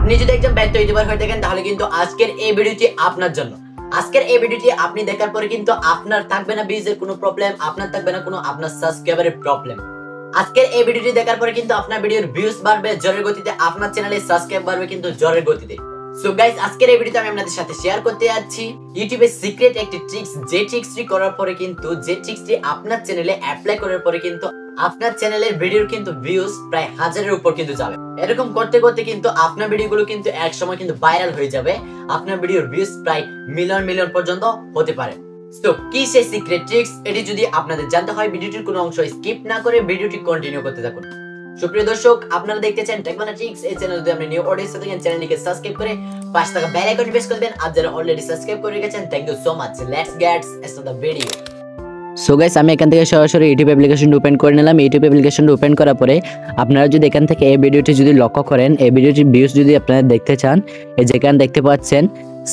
আপনি যদি একজন ব্যর্থ ইউটিউবার হয়ে থাকেন তাহলে কিন্তু আজকের এই ভিডিওটি আপনার জন্য। আজকের এই ভিডিওটি আপনি দেখার পরে কিন্তু আপনার থাকবে না ভিউজের কোনো প্রবলেম, আপনার থাকবে না কোনো আপনার সাবস্ক্রাইবারের প্রবলেম। আজকের এই ভিডিওটি দেখার পরে কিন্তু আপনার ভিডিওর ভিউজ বাড়বে জোরের গতিতে, আপনার চ্যানেলে সাবস্ক্রাইব বাড়বে কিন্তু জোরের গতিতে। সো গাইস, আজকের এই ভিডিওতে আমি আপনাদের সাথে শেয়ার করতে যাচ্ছি ইউটিউবের সিক্রেট একটি ট্রিক্স, যে ট্রিক্সটি করার পরে কিন্তু আপনার চ্যানেলে অ্যাপ্লাই করার পরে কিন্তু আপনার চ্যানেলের ভিডিওর কিন্তু ভিউজ প্রায় 1000-এর উপর কিন্তু যাবে। এরকম করতে করতে কিন্তু আপনার ভিডিওগুলো কিন্তু এক সময় কিন্তু ভাইরাল হয়ে যাবে, আপনার ভিডিওর ভিউজ প্রায় মিলিয়ন পর্যন্ত হতে পারে। তো কি সেই সিক্রেট ট্রিক্স, এটি যদি আপনাদের জানতে হয় ভিডিওটির কোনো অংশ স্কিপ না করে ভিডিওটি কন্টিনিউ করতে থাকুন। সুপ্রিয় দর্শক, আপনারা দেখতেছেন টেকবানা ট্রিক্স। এই চ্যানেল যদি আপনি নিউ অডিয়েন্স থাকেন চ্যানেলটিকে সাবস্ক্রাইব করে পাশে থাকা বেল আইকনটি প্রেস করে দেন। আর যারা অলরেডি সাবস্ক্রাইব করে রেখেছেন, thank you so much. Let's get start the video. So guys, আমি এখান থেকে সরাসরি ইউটিউব অ্যাপ্লিকেশনটা ওপেন করে নিলাম। ইউটিউব অ্যাপ্লিকেশনটা ওপেন করার পরে আপনারা যদি এখান থেকে এই ভিডিওটি যদি লক্ষ্য করেন, এই ভিডিওটির ভিউজ যদি আপনারা দেখতে চান, এই যেখানে দেখতে পাচ্ছেন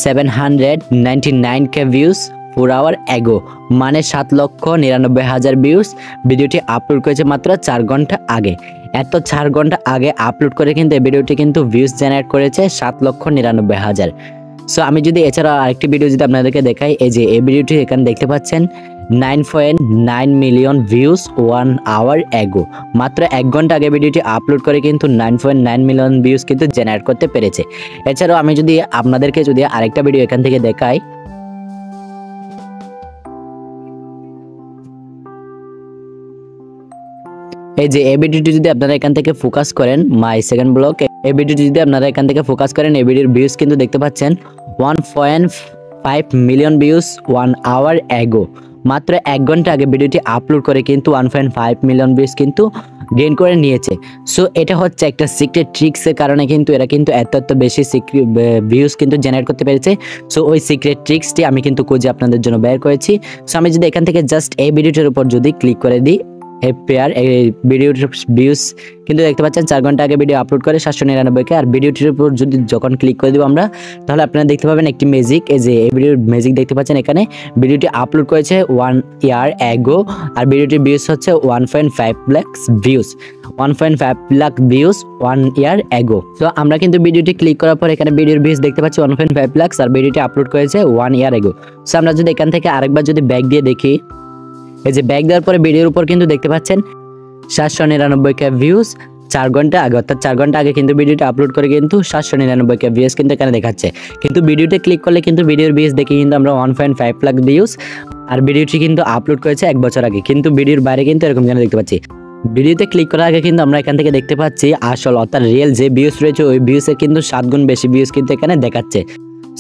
799k ভিউজ 4 আওয়ার অ্যাগো, মানে 7,99,000 ভিউজ। ভিডিওটি আপলোড করেছে মাত্র 4 ঘন্টা আগে। এত 4 ঘন্টা আগে আপলোড করে কিন্তু এই ভিডিওটি কিন্তু ভিউজ জেনারেট করেছে 7,99,000। সো আমি যদি এছাড়া আরেকটি ভিডিও যদি আপনাদেরকে দেখাই, এই যে এই ভিডিওটি এখানে দেখতে পাচ্ছেন 9.9 মিলিয়ন ভিউজ 1 আওয়ার অ্যাগো, মাত্র 1 ঘন্টা আগে ভিডিওটি আপলোড করে কিন্তু 9.9 মিলিয়ন ভিউজ কিন্তু জেনারেট করতে পেরেছে। এছাড়াও আমি যদি আপনাদেরকে যদি আরেকটা ভিডিও এখান থেকে দেখাই, এই যে এই ভিডিওটি যদি আপনারা এখান থেকে ফোকাস করেন, মাই সেকেন্ড ব্লগ, এই ভিডিওটি যদি আপনারা এখান থেকে ফোকাস করেন, এই ভিডিওর ভিউজ কিন্তু দেখতে পাচ্ছেন 1.5 মিলিয়ন ভিউজ 1 আওয়ার অ্যাগো, মাত্র 1 ঘন্টা আগে ভিডিওটি আপলোড করে কিন্তু 1.5 মিলিয়ন ভিউজ কিন্তু গেইন করে নিয়েছে। সো এটা হচ্ছে একটা সিক্রেট ট্রিক্সের কারণে কিন্তু এরা কিন্তু এত বেশি ভিউজ কিন্তু জেনারেট করতে পেরেছে। সো ওই সিক্রেট ট্রিক্সটি আমি কিন্তু খুঁজে আপনাদের জন্য বের করেছি। সো আমি যদি এখান থেকে জাস্ট এই ভিডিওটির উপর যদি ক্লিক করে দিই, এই ভিডিওর ভিউজ কিন্তু দেখতে পাচ্ছেন 4 ঘন্টা আগে ভিডিও আপলোড করে 799k। আর ভিডিওটির উপর যদি যখন ক্লিক করে দিব আমরা, তাহলে আপনারা দেখতে পাবেন একটি ম্যাজিক, এই যে এই ভিডিওর ম্যাজিক দেখতে পাচ্ছেন এখানে। ভিডিওটি আপলোড করেছে 1 ইয়ার অ্যাগো, আর ভিডিওটির ভিউজ হচ্ছে 1.5 লাখ ভিউজ, 1.5 লাখ ভিউজ 1 ইয়ার অ্যাগো। তো আমরা কিন্তু ভিডিওটি ক্লিক করার পর এখানে ভিডিওর ভিউজ দেখতে পাচ্ছি 1.5 লাখ, আর ভিডিওটি আপলোড করেছে 1 ইয়ার অ্যাগো। সো আমরা যদি এখান থেকে আরেকবার যদি ব্যাক দিয়ে দেখি, এই যে ব্যাক দেওয়ার পরে ভিডিওর উপর কিন্তু দেখতে পাচ্ছেন 799k ভিউজ 4 ঘন্টা আগে, অর্থাৎ 4 ঘন্টা আগে কিন্তু ভিডিওটা আপলোড করে কিন্তু 799k ভিউজ কিন্তু এখানে দেখাচ্ছে। কিন্তু ভিডিওতে ক্লিক করলে কিন্তু ভিডিওর ভিউজ দেখে কিন্তু আমরা 1.5 লাখ ভিউজ, আর ভিডিওটি কিন্তু আপলোড করেছে 1 বছর আগে। কিন্তু ভিডিওর বাইরে কিন্তু এরকম যেন দেখতে পাচ্ছি। ভিডিওতে ক্লিক করার আগে কিন্তু আমরা এখান থেকে দেখতে পাচ্ছি আসল অর্থাৎ রিয়েল যে ভিউজ রয়েছে ওই ভিউজের কিন্তু 7 গুণ বেশি ভিউজ কিন্তু এখানে দেখাচ্ছে।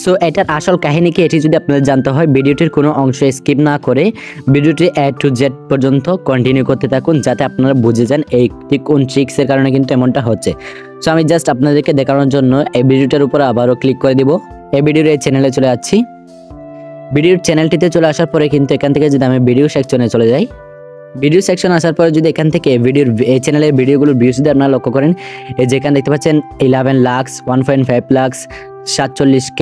সো এটার আসল কাহিনী কি, এটি যদি আপনাদের জানতে হয় ভিডিওটির কোনো অংশ স্কিপ না করে ভিডিওটি A to Z পর্যন্ত কন্টিনিউ করতে থাকুন, যাতে আপনারা বুঝে যান এই কোন ট্রিক্সের কারণে কিন্তু এমনটা হচ্ছে। সো আমি জাস্ট আপনাদেরকে দেখানোর জন্য এই ভিডিওটার উপর আবারও ক্লিক করে দিব। এই ভিডিওর এই চ্যানেলে চলে যাচ্ছি। ভিডিওর চ্যানেলটিতে চলে আসার পরে কিন্তু এখান থেকে যদি আমি ভিডিও সেকশনে চলে যাই, ভিডিও সেকশন আসার পরে যদি এখান থেকে এই চ্যানেলের ভিডিওগুলোর ভিউজ যদি আপনারা লক্ষ্য করেন, এই যেখানে দেখতে পাচ্ছেন 11 lakh, 1.5 lakh, 47k,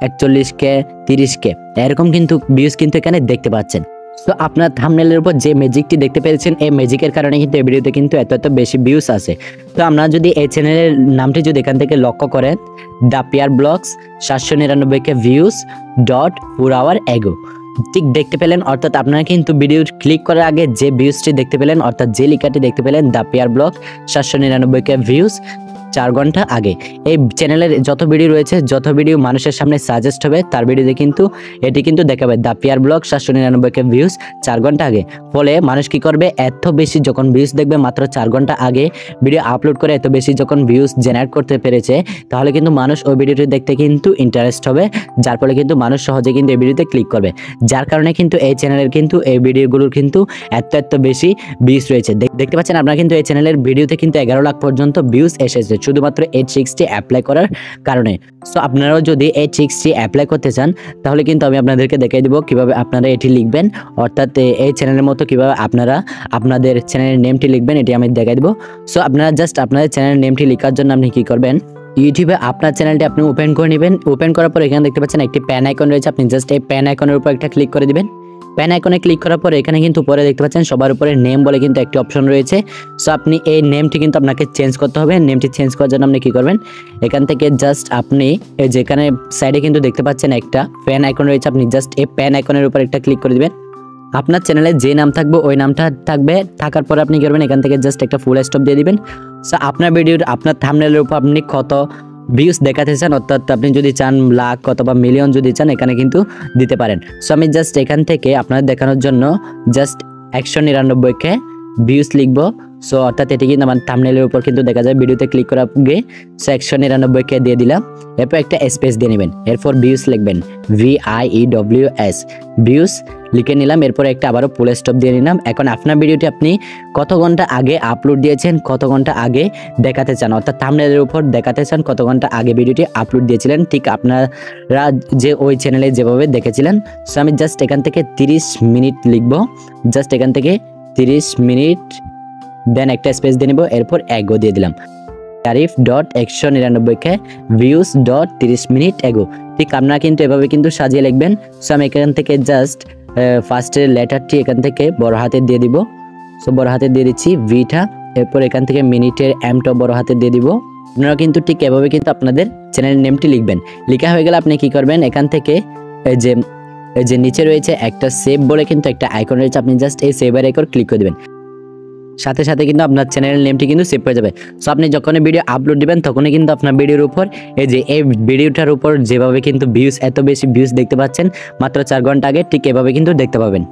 41k, 30k, এরকম কিন্তু ভিউজ কিন্তু এখানে দেখতে পাচ্ছেন। তো আপনার থাম্বনেলের উপর যে ম্যাজিকটি দেখতে পেয়েছেন, এই ম্যাজিকের কারণে কিন্তু এই ভিডিওতে কিন্তু এত বেশি ভিউজ আছে। তো আমরা যদি এই চ্যানেলের নামটি যদি এখান থেকে লক্ষ্য করেন, the pier blogs 799k views 4 hour ago, ঠিক দেখতে পেলেন। অর্থাৎ আপনারা কিন্তু ভিডিও ক্লিক করার আগে যে ভিউজটি দেখতে পেলেন, অর্থাৎ যে লেখাটি দেখতে পেলেন the peer blog 799k views 4 ঘন্টা আগে, এই চ্যানেলের যত ভিডিও রয়েছে, যত ভিডিও মানুষের সামনে সাজেস্ট হবে তার ভিডিওতে কিন্তু এটি কিন্তু দেখাবে the peer blog 799k views 4 ঘন্টা আগে। ফলে মানুষ কি করবে, এত বেশি যখন ভিউজ দেখবে মাত্র 4 ঘন্টা আগে ভিডিও আপলোড করে এত বেশি যখন ভিউজ জেনারেট করতে পেরেছে, তাহলে কিন্তু মানুষ ওই ভিডিওটি দেখতে কিন্তু ইন্টারেস্ট হবে, যার ফলে কিন্তু মানুষ সহজে কিন্তু এই ভিডিওতে ক্লিক করবে। যার কারণে কিন্তু এই চ্যানেলের কিন্তু এই ভিডিওগুলোর কিন্তু এত বেশি ভিউজ রয়েছে। দেখতে পাচ্ছেন আপনারা কিন্তু এই চ্যানেলের ভিডিওতে কিন্তু 11 লাখ পর্যন্ত ভিউজ এসেছে শুধুমাত্র এই ট্রিক্সটি অ্যাপ্লাই করার কারণে। সো আপনারাও যদি এই ট্রিক্সটি অ্যাপ্লাই করতে চান, তাহলে কিন্তু আমি আপনাদেরকে দেখাই দিব কিভাবে আপনারা এটি লিখবেন, অর্থাৎ এই চ্যানেলের মতো কিভাবে আপনারা আপনাদের চ্যানেলের নেমটি লিখবেন, এটি আমি দেখাই দিব। সো আপনারা জাস্ট আপনাদের চ্যানেলের নেমটি লেখার জন্য আপনি কি করবেন, ইউটিউবে আপনার চ্যানেলটি আপনি ওপেন করে নেবেন। ওপেন করার পর এখানে দেখতে পাচ্ছেন একটি প্যান আইকন রয়েছে, আপনি জাস্ট এই প্যান আইকনের উপর একটা ক্লিক করে দিবেন। প্যান আইকনে ক্লিক করার পরে এখানে কিন্তু উপরে দেখতে পাচ্ছেন সবার উপরে নেম বলে কিন্তু একটি অপশন রয়েছে। সো আপনি এই নেমটি কিন্তু আপনাকে চেঞ্জ করতে হবে। নেমটি চেঞ্জ করার জন্য আপনি কি করবেন, এখান থেকে জাস্ট আপনি এই যেখানে সাইডে কিন্তু দেখতে পাচ্ছেন একটা প্যান আইকন রয়েছে, আপনি জাস্ট এই প্যান আইকনের উপর একটা ক্লিক করে দিবেন। আপনার চ্যানেলে যে নাম থাকবে ওই নামটা থাকবে, থাকার পরে আপনি কি করবেন, এখান থেকে জাস্ট একটা ফুল স্টপ দিয়ে দিবেন। সো আপনার ভিডিওর আপনার থাম্বনেলের উপর আপনি কত ভিউজ দেখাতে চান, অর্থাৎ আপনি যদি চান লাখ অথবা মিলিয়ন যদি চান এখানে কিন্তু দিতে পারেন। সো আমি জাস্ট এখান থেকে আপনাদের দেখানোর জন্য জাস্ট 199কে ভিউজ লিখবো। সো অর্থাৎ এটি কিন্তু আমার থাম্বনেলের উপর কিন্তু দেখা যায়, ভিডিওতে ক্লিক করার আগে 199কে দিয়ে দিলাম। এরপর একটা স্পেস দিয়ে নেবেন, এরপর ভিউজ লিখবেন, VIEWS ভিউজ লিখে নিলাম। এরপর একটা আবারও ফুল স্টপ দিয়ে নিলাম। এখন আপনার ভিডিওটি আপনি কত ঘন্টা আগে আপলোড দিয়েছেন, কত ঘন্টা আগে দেখাতে চান, অর্থাৎ থাম্বনেলের উপর দেখাতে চান কত ঘন্টা আগে ভিডিওটি আপলোড দিয়েছিলেন, ঠিক আপনারা যে ওই চ্যানেলে যেভাবে দেখেছিলেন। সো আমি জাস্ট এখান থেকে 30 মিনিট লিখবো, জাস্ট এখান থেকে 30 মিনিট, দেন একটা স্পেস দিয়ে নেব, এরপর এগো দিয়ে দিলাম। Arif.199কে views.30 মিনিট এগো। ঠিক আপনারা কিন্তু এভাবে কিন্তু সাজিয়ে লিখবেন। সো আমি এখান থেকে জাস্ট ফার্স্টের লেটারটি এখান থেকে বড় হাতে দিয়ে দিব। সো বড় হাতে দিয়ে দিচ্ছি ভিটা, এরপর এখান থেকে মিনিটের এমটা বড় হাতে দিয়ে দিব। আপনারা কিন্তু ঠিক এভাবে কিন্তু আপনাদের চ্যানেল নেমটি লিখবেন। লেখা হয়ে গেলে আপনি কি করবেন, এখান থেকে এই যে নিচে রয়েছে একটা সেভ বলে কিন্তু একটা আইকন রয়েছে, আপনি জাস্ট এই সেভের আইকন ক্লিক করে দেবেন। সাথে সাথে কিন্তু আপনার চ্যানেলের নেমটি কিন্তু সেভ হয়ে যাবে। সো আপনি যখন ভিডিও আপলোড দিবেন তখনই কিন্তু আপনার ভিডিওর উপর এই ভিডিওটার উপর যেভাবে কিন্তু ভিউজ, এত বেশি ভিউজ দেখতে পাচ্ছেন মাত্র 4 ঘন্টা আগে, ঠিক এভাবে কিন্তু দেখতে পাবেন।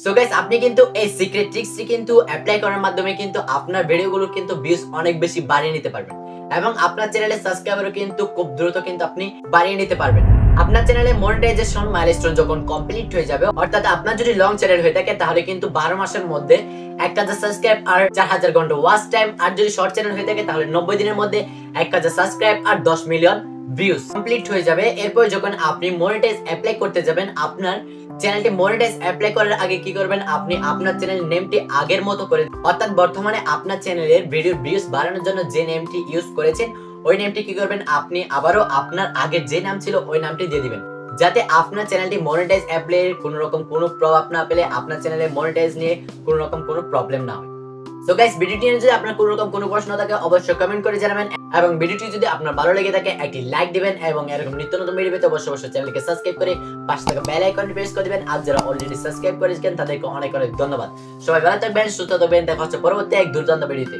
সো গাইস, আপনি কিন্তু এই সিক্রেট ট্রিক্সটি কিন্তু অ্যাপ্লাই করার মাধ্যমে কিন্তু আপনার ভিডিওগুলো কিন্তু ভিউজ অনেক বেশি বাড়িয়ে নিতে পারবেন এবং আপনার চ্যানেলের সাবস্ক্রাইবারও কিন্তু খুব দ্রুত কিন্তু আপনি বাড়িয়ে নিতে পারবেন। আপনার চ্যানেলে মনিটাইজেশন মাইলস্টোন যখন কমপ্লিট হয়ে যাবে, অর্থাৎ আপনার যদি লং চ্যানেল হয়ে থাকে তাহলে কিন্তু 12 মাসের মধ্যে 1000 সাবস্ক্রাইব আর 4000 ঘন্টা ওয়াচ টাইম, আর যদি শর্ট চ্যানেল হয়ে থাকে তাহলে 90 দিনের মধ্যে 1000 সাবস্ক্রাইব আর 10 মিলিয়ন ভিউজ কমপ্লিট হয়ে যাবে। এরপর যখন আপনি মনিটাইজ অ্যাপ্লাই করতে যাবেন, আপনার চ্যানেলটি মনিটাইজ অ্যাপ্লাই করার আগে কি করবেন, আপনি আপনার চ্যানেল নেমটি আগের মতো করে, অর্থাৎ বর্তমানে আপনার চ্যানেলের ভিডিওর ভিউজ বাড়ানোর জন্য যে নেমটি ইউজ করেছেন ওই নেমটি কি করবেন, আপনি আবারও আপনার আগের যে নাম ছিল ওই নামটি দিয়ে দিবেন, যাতে আপনার চ্যানেলটি মনিটাইজ অ্যাপ্লাইয়ের কোনো রকম কোনো প্রভাব না পেলে, আপনার চ্যানেলে মনিটাইজ নিয়ে কোনো রকম কোনো প্রবলেম না হয়। সো গাইস, ভিডিওটি নিয়ে যদি আপনার কোনো রকম কোনো প্রশ্ন থাকে অবশ্যই কমেন্ট করে জানাবেন এবং ভিডিওটি যদি আপনার ভালো লেগে থাকে একটি লাইক দিবেন এবং এরকম নিত্য নতুন ভিডিও পেতে অবশ্যই চ্যানেলকে সাবস্ক্রাইব করে পাশে থাকা বেল আইকনটি প্রেস করে দিবেন। আর যারা অলরেডি সাবস্ক্রাইব করেছেন তাদেরকে অনেক অনেক ধন্যবাদ। সবাই ভালো থাকবেন, সুস্থ থাকবেন, দেখা হচ্ছে পরবর্তী এক দুর্দান্ত ভিডিওতে।